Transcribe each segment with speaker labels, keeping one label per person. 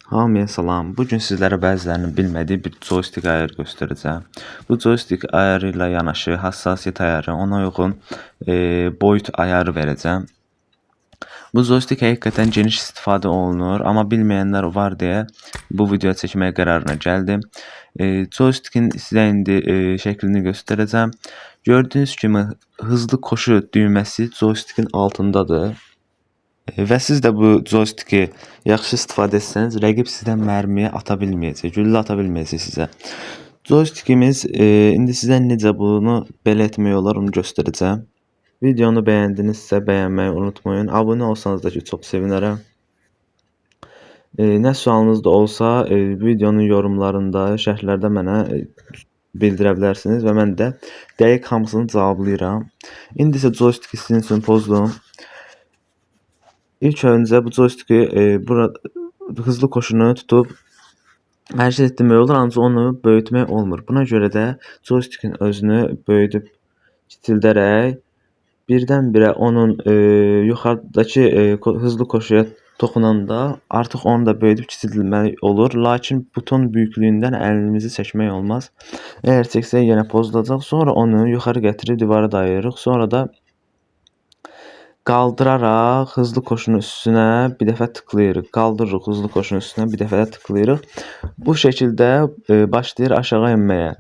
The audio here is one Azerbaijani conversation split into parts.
Speaker 1: Hamıya salam. Bugün sizlərə bəzilərinin bilmədiyi bir joystick ayarı göstərəcəm. Bu joystick ayarı ilə yanaşı hassasiyyət ayarı, ona uyğun boyut ayarı verəcəm. Bu joystick həqiqətən geniş istifadə olunur, amma bilməyənlər var deyə bu videoya çəkməyə qərarına gəldim. Joystickin sizə indi şəklini göstərəcəm. Gördüyünüz kimi hızlı koşu düyməsi joystickin altındadır. Və siz də bu joysticki yaxşı istifadə etsəniz, rəqib sizdən mərmiyə ata bilməyəcək, güllə ata bilməyəcək sizə. Joystickimiz indi sizə necə bunu belə etmək olar, onu göstərəcəm. Videonu bəyəndinizsə bəyənməyi unutmayın. Abunə olsanız da ki, çox sevinərəm. Nə sualınız da olsa, videonun yorumlarında, şərhlərdə mənə bildirə bilərsiniz və mən də dəqiq hamısını cavablayıram. İndi isə joysticki sizin üçün pozdum. İlk öncə bu joysticki hızlı koşunu tutub hərəkət etdirmək olur, ancaq onu böyütmək olmur. Buna görə də joystickin özünü böyüdüb kiçildərək birdən-birə onun yuxarıdakı hızlı koşuya toxunanda artıq onu da böyüdüb kiçildilmək olur. Lakin buton böyüklüyündən əlimizi çəkmək olmaz. Əgər çəksək yenə pozulacaq. Sonra onu yuxarı gətirib divara dayayırıq. Sonra da qaldıraraq hızlı koşunun üstünə bir dəfə tıklayırıq. Qaldırırıq hızlı koşunun üstünə bir dəfə də tıklayırıq. Bu şəkildə başlayır aşağı enməyə.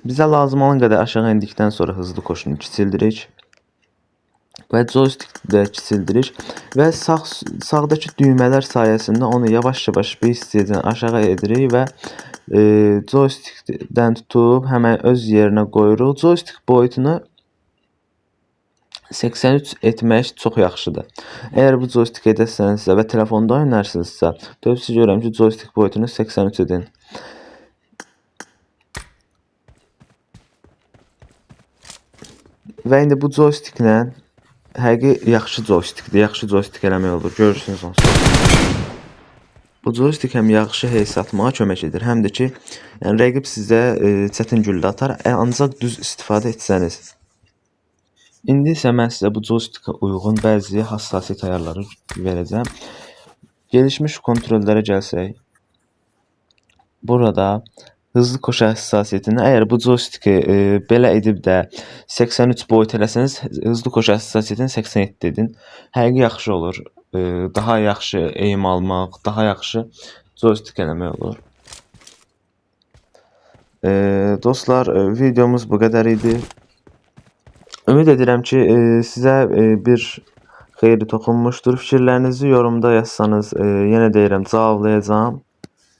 Speaker 1: Bizə lazım olan qədər aşağı endikdən sonra hızlı koşunu kiçildirik. Və joystick də kiçildirik. Və sağdakı düymələr sayəsində onu yavaş-yavaş bir hissəcən aşağı edirik və joystickdən tutub həmən öz yerinə qoyuruq. Joystick boyutunu 83 etmək çox yaxşıdır. Əgər bu joystick edərsənizsə və telefonda oynarsınızsa, tövsiyə görürəm ki, joystick boyutunu 83 edin. Və indi bu joysticklə həqiqi yaxşı joystickdir. Yaxşı joystick eləmək olur. Görürsünüz onsuz. Bu joystick həm yaxşı heysə atmağa kömək edir, həm də ki, yəni rəqib sizə çətin güllə atar, ancaq düz istifadə etsəniz. İndi isə mən sizə bu joystickə uyğun bəzi hassasiyyət ayarları verəcəm. Gelişmiş kontrollərə gəlsək, burada hızlı koşu həssasiyyətini, əgər bu joysticki belə edib də 83 boyut eləsəniz, hızlı koşu həssasiyyətini 87 edin. Həqiqi yaxşı olur. Daha yaxşı eğim almaq, daha yaxşı joystick eləmək olur. Dostlar, videomuz bu qədər idi. Ümid edirəm ki, sizə bir xeyri toxunmuşdur. Fikirlərinizi yorumda yazsanız, yenə deyirəm, cavablayacağam.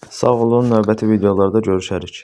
Speaker 1: Sağ olun, növbəti videolarda görüşərik.